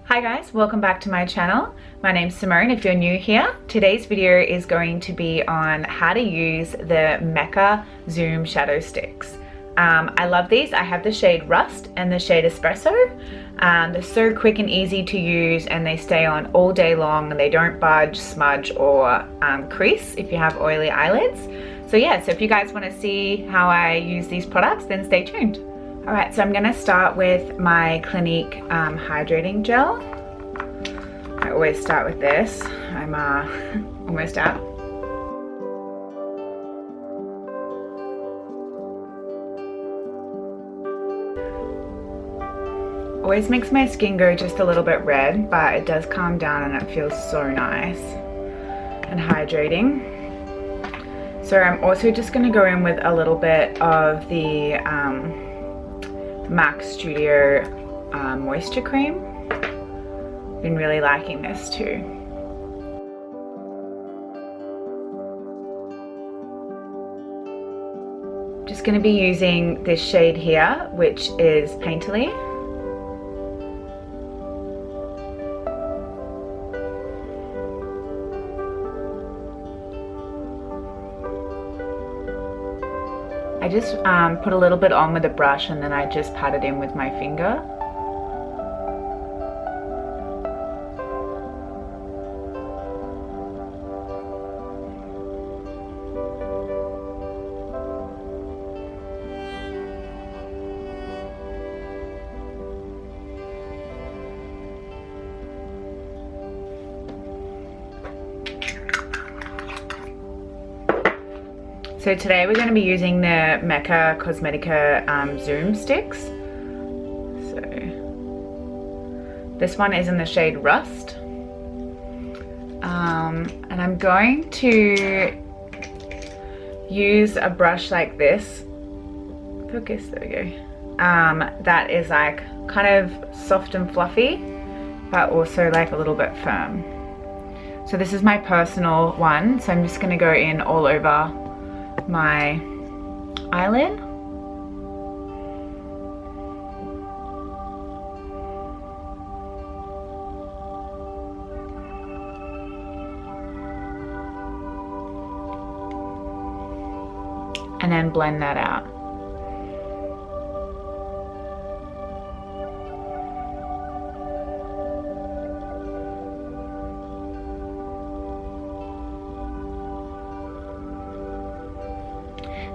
Hi guys, welcome back to my channel. My name's Simone if you're new here. Today's video is going to be on how to use the Mecca Zoom Shadow Sticks. I love these. I have the shade Rust and the shade Espresso. They're so quick and easy to use and they stay on all day long and they don't budge, smudge or crease if you have oily eyelids. So yeah, so if you guys want to see how I use these products, then stay tuned. Alright, so I'm going to start with my Clinique hydrating gel. I always start with this. I'm almost out. Always makes my skin go just a little bit red, but it does calm down and it feels so nice and hydrating. So I'm also just going to go in with a little bit of the MAC Studio moisture cream. Been really liking this too. Just going to be using this shade here, which is Painterly. I just put a little bit on with a brush and then I just pat it in with my finger. So today we're going to be using the Mecca Cosmetica Zoom sticks. So this one is in the shade Rust. And I'm going to use a brush like this. Focus, there we go. That is like kind of soft and fluffy, but also like a little bit firm. So this is my personal one. So I'm just going to go in all over my eyelid. And then blend that out.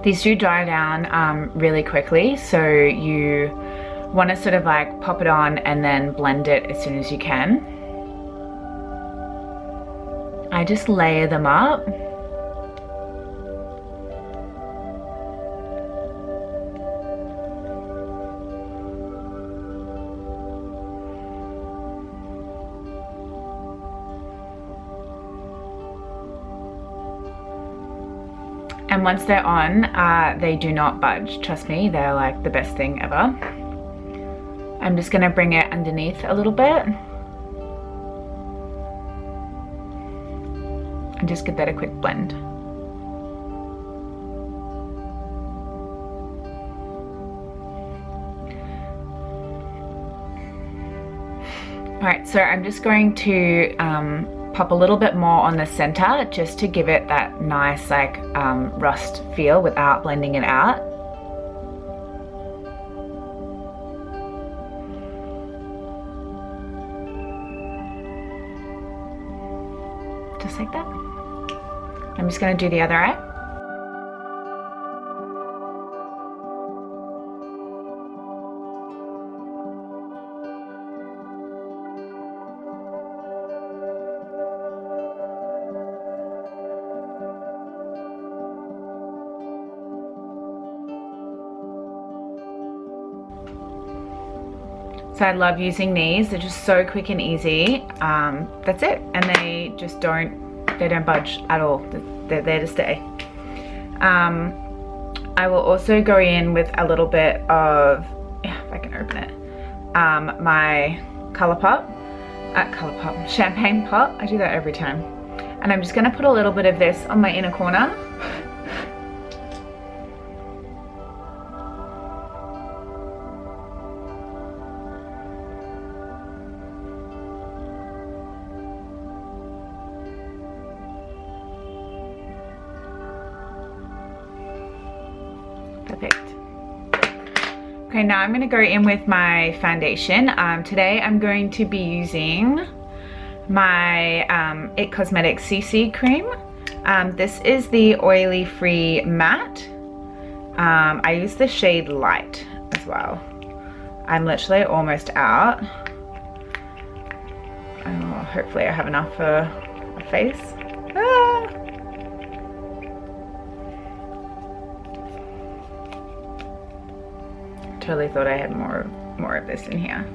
These do dry down really quickly, so you want to sort of like pop it on and then blend it as soon as you can. I just layer them up. And once they're on, they do not budge. Trust me, they're like the best thing ever. I'm just going to bring it underneath a little bit. And just give that a quick blend. Alright, so I'm just going to pop a little bit more on the center just to give it that nice like rust feel without blending it out. Just like that. I'm just going to do the other eye. So I love using these. They're just so quick and easy. That's it. And they just don't budge at all. They're there to stay. I will also go in with a little bit of, if I can open it, my champagne pop. I do that every time. And I'm just gonna put a little bit of this on my inner corner. Perfect. Okay, now I'm going to go in with my foundation. Today I'm going to be using my It Cosmetics CC cream. This is the oily free matte. I use the shade light as well. I'm literally almost out. Oh, hopefully I have enough for my face. Ah. Totally thought I had more of this in here.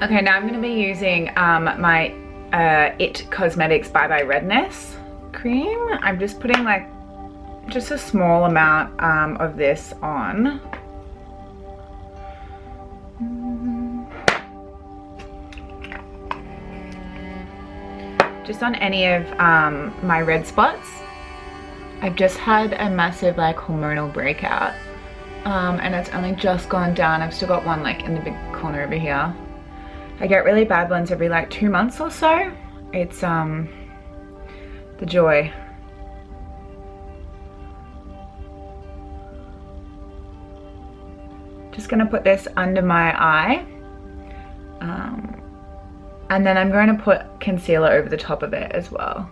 Okay, now I'm going to be using my It Cosmetics Bye Bye Redness cream. I'm just putting like just a small amount of this on. Just on any of my red spots. I've just had a massive like hormonal breakout and it's only just gone down. I've still got one like in the big corner over here. I get really bad ones every like 2 months or so. It's the joy. Just gonna put this under my eye. And then I'm going to put concealer over the top of it as well.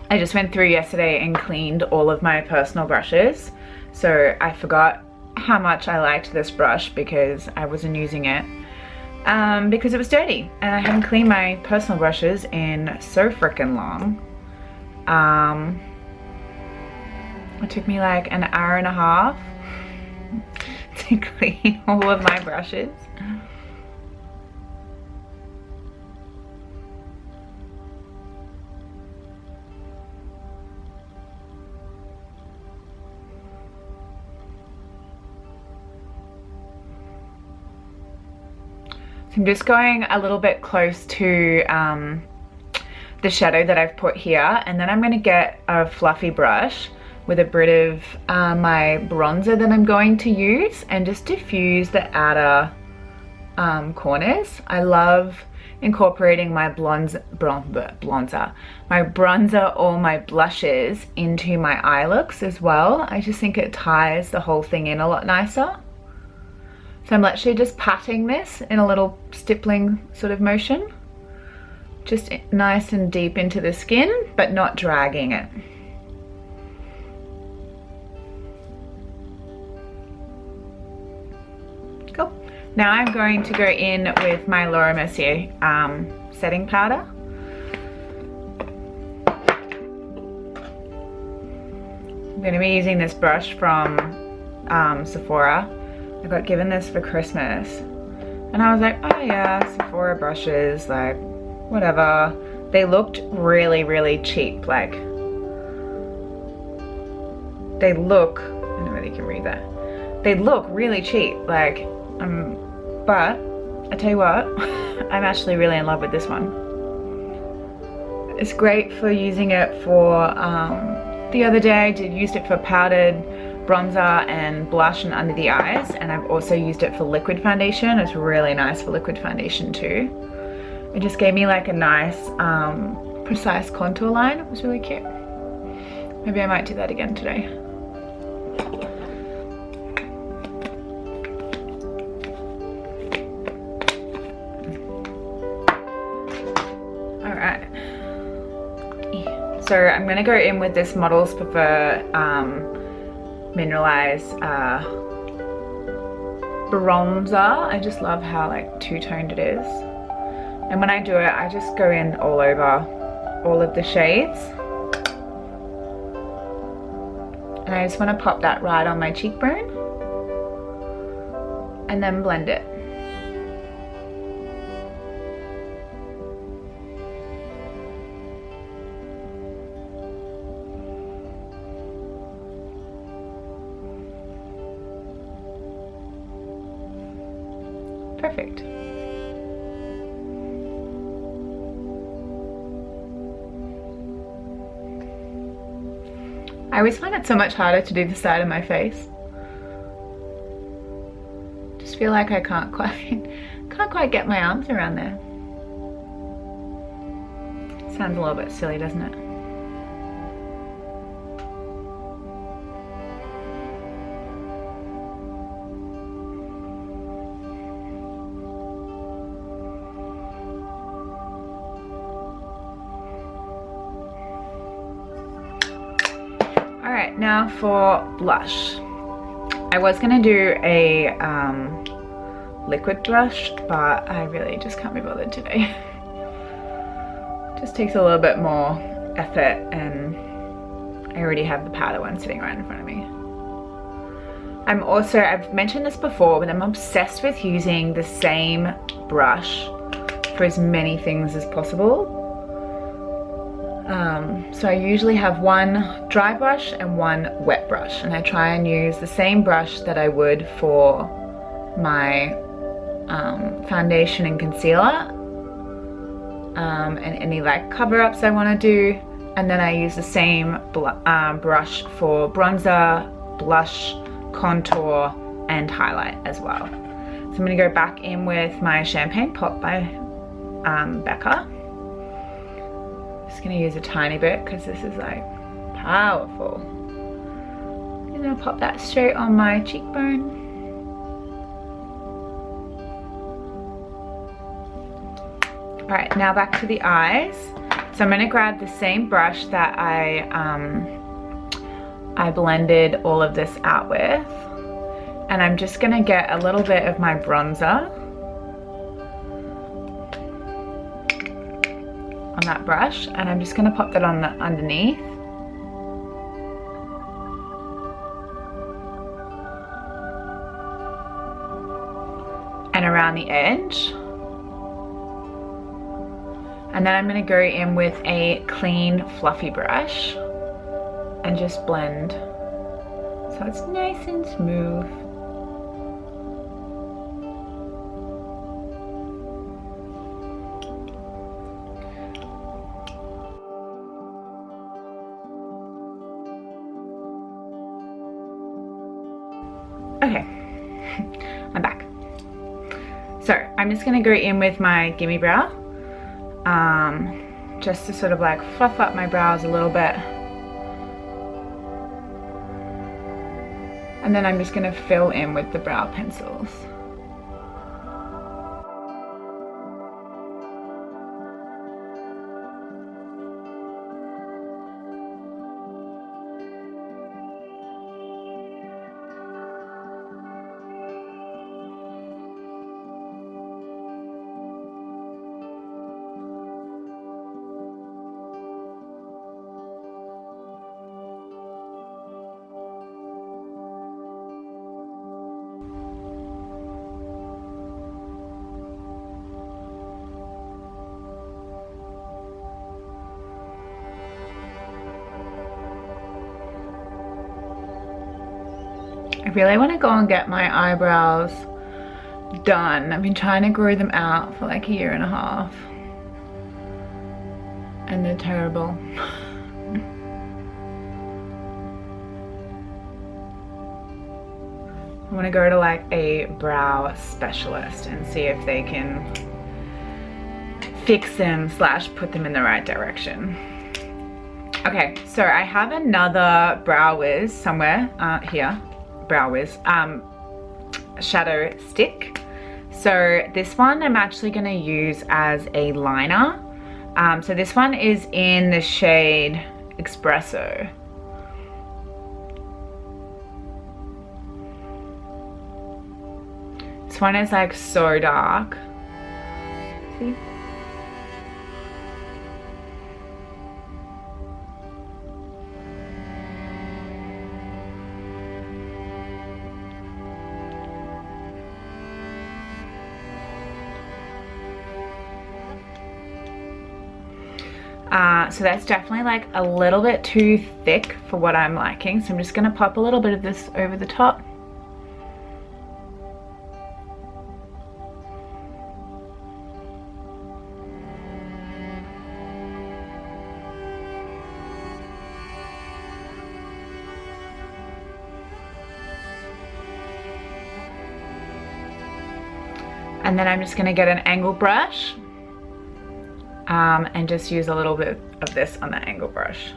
I just went through yesterday and cleaned all of my personal brushes. So I forgot how much I liked this brush because I wasn't using it. Because it was dirty and I haven't cleaned my personal brushes in so freaking long. It took me like an hour and a half to clean all of my brushes. So I'm just going a little bit close to the shadow that I've put here, and then I'm going to get a fluffy brush with a bit of my bronzer that I'm going to use and just diffuse the outer corners. I love incorporating my bronzer or my blushes into my eye looks as well. I just think it ties the whole thing in a lot nicer. So I'm actually just patting this in a little stippling sort of motion. Just nice and deep into the skin, but not dragging it. Cool. Now I'm going to go in with my Laura Mercier setting powder. I'm going to be using this brush from Sephora. I got given this for Christmas and I was like, oh yeah, Sephora brushes, like whatever. They looked really, really cheap. Like they look, I don't know whether you can read that. They look really cheap, like, but I tell you what, I'm actually really in love with this one. It's great for using it for, the other day I used it for powdered bronzer and blush and under the eyes, and I've also used it for liquid foundation. It's really nice for liquid foundation too. It just gave me like a nice precise contour line. It was really cute. Maybe I might do that again today. So I'm going to go in with this Models Prefer Mineralized bronzer. I just love how like two-toned it is. And when I do it, I just go in all over all of the shades. And I just want to pop that right on my cheekbone. And then blend it. Perfect. I always find it so much harder to do the side of my face. Just feel like I can't quite get my arms around there. Sounds a little bit silly, doesn't it? Alright, now for blush. I was going to do a liquid blush, but I really just can't be bothered today. Just takes a little bit more effort, and I already have the powder one sitting right in front of me. I've mentioned this before, but I'm obsessed with using the same brush for as many things as possible. So I usually have one dry brush and one wet brush, and I try and use the same brush that I would for my foundation and concealer and any like cover-ups I want to do, and then I use the same brush for bronzer, blush, contour and highlight as well. So I'm going to go back in with my Champagne Pop by Becca. Just going to use a tiny bit because this is like powerful. I'm going to pop that straight on my cheekbone. Alright, now back to the eyes. So I'm going to grab the same brush that I blended all of this out with, and I'm just going to get a little bit of my bronzer on that brush, and I'm just going to pop that on the underneath. And around the edge. And then I'm going to go in with a clean fluffy brush and just blend so it's nice and smooth. Okay, I'm back. So I'm just going to go in with my Gimme Brow, just to sort of like fluff up my brows a little bit. And then I'm just going to fill in with the brow pencils. I really want to go and get my eyebrows done. I've been trying to grow them out for like 1.5 years. And they're terrible. I want to go to like a brow specialist and see if they can fix them / put them in the right direction. Okay, so I have another Brow Wiz somewhere here. Brow Wiz shadow stick. So this one I'm actually going to use as a liner. So this one is in the shade Espresso. This one is like so dark. See? So that's definitely like a little bit too thick for what I'm liking. So I'm just gonna pop a little bit of this over the top. And then I'm just gonna get an angle brush and just use a little bit of this on the angle brush.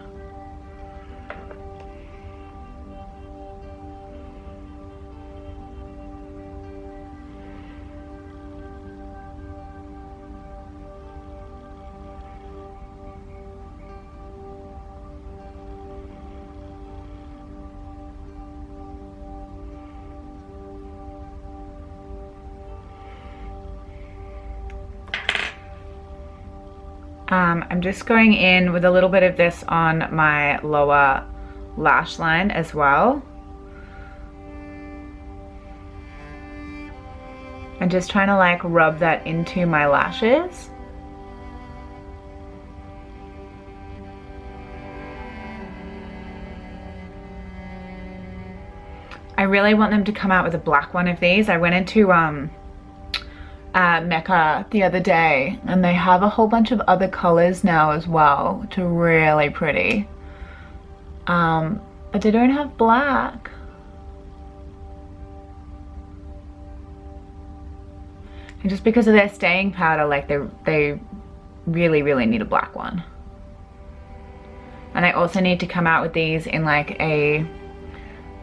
I'm just going in with a little bit of this on my lower lash line as well. And just trying to like rub that into my lashes. I really want them to come out with a black one of these. I went into Mecca the other day and they have a whole bunch of other colors now as well, which are really pretty, but they don't have black. And just because of their staying powder, like they really need a black one. And I also need to come out with these in like a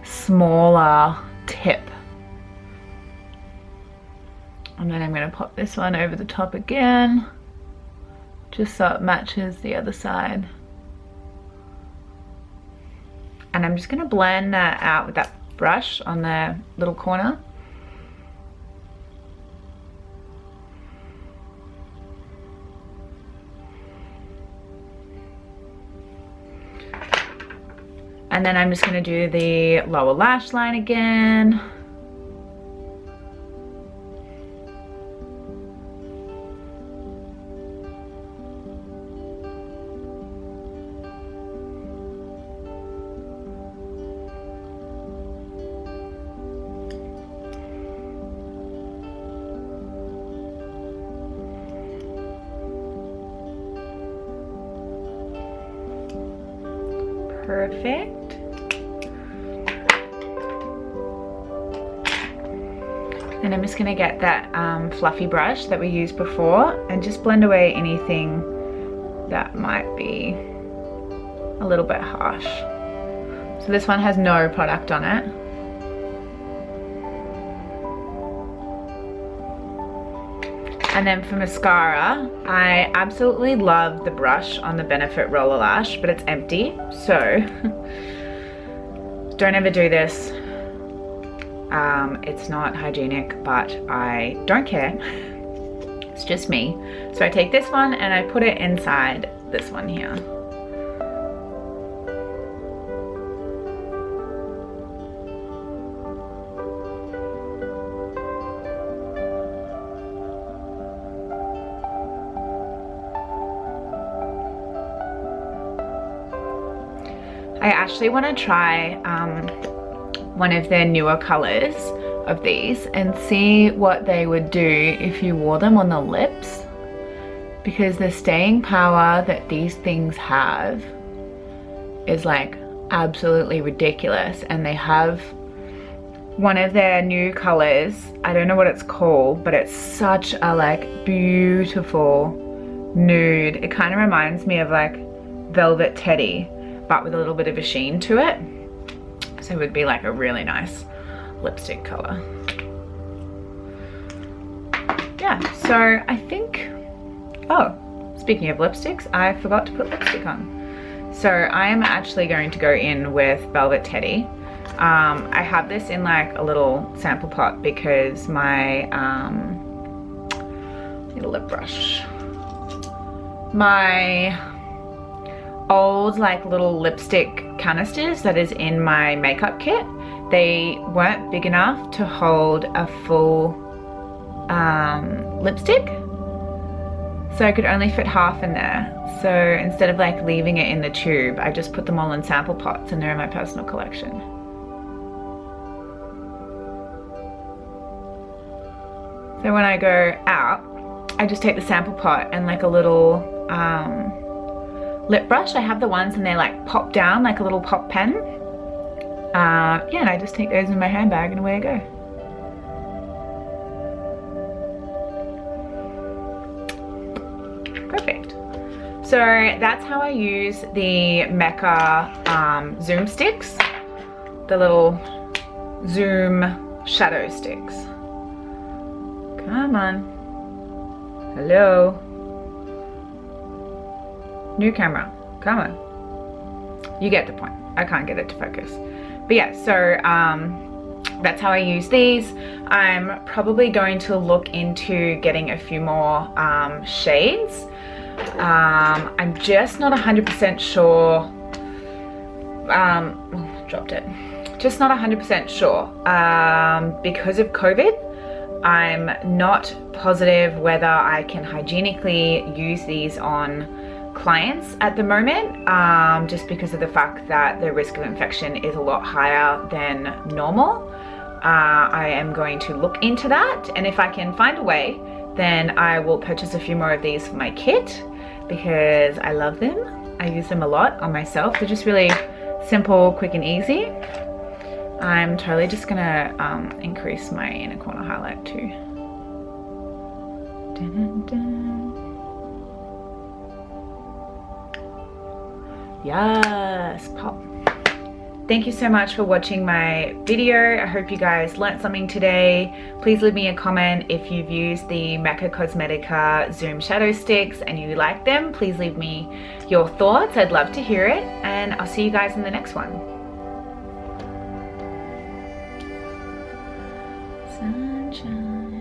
smaller tip. And then I'm going to pop this one over the top again, just so it matches the other side. And I'm just going to blend that out with that brush on the little corner. And then I'm just going to do the lower lash line again. Perfect. And I'm just going to get that fluffy brush that we used before and just blend away anything that might be a little bit harsh. So this one has no product on it. And then for mascara, I absolutely love the brush on the Benefit Roller Lash, but it's empty, so don't ever do this. It's not hygienic, but I don't care. It's just me. So I take this one and I put it inside this one here. I actually want to try one of their newer colors of these and see what they would do if you wore them on the lips, because the staying power that these things have is like absolutely ridiculous. And they have one of their new colors, I don't know what it's called, but it's such a like beautiful nude. It kind of reminds me of like Velvet Teddy, but with a little bit of a sheen to it. So it would be like a really nice lipstick color. Yeah, so I think, oh, speaking of lipsticks, I forgot to put lipstick on. So I am actually going to go in with Velvet Teddy. I have this in like a little sample pot because my, need a lip brush. My old like little lipstick canisters that is in my makeup kit, they weren't big enough to hold a full lipstick. So I could only fit half in there. So instead of like leaving it in the tube, I just put them all in sample pots and they're in my personal collection. So when I go out, I just take the sample pot and like a little lip brush. I have the ones and they like pop down like a little pop pen. Yeah, and I just take those in my handbag and away I go. Perfect. So that's how I use the Mecca Zoom sticks, the little Zoom Shadow sticks. Come on. Hello. New camera. Come on. You get the point. I can't get it to focus. But yeah, so that's how I use these. I'm probably going to look into getting a few more shades. I'm just not 100% sure. Dropped it. Just not 100% sure. Because of COVID, I'm not positive whether I can hygienically use these on clients at the moment, just because of the fact that the risk of infection is a lot higher than normal. I am going to look into that, and if I can find a way, then I will purchase a few more of these for my kit because I love them. I use them a lot on myself. They're just really simple, quick and easy. I'm totally just gonna increase my inner corner highlight too. Dun, dun, dun. Yes, pop. Thank you so much for watching my video. I hope you guys learned something today. Please leave me a comment if you've used the Mecca Cosmetica Zoom Shadow Sticks and you like them. Please leave me your thoughts. I'd love to hear it, and I'll see you guys in the next one. Sunshine.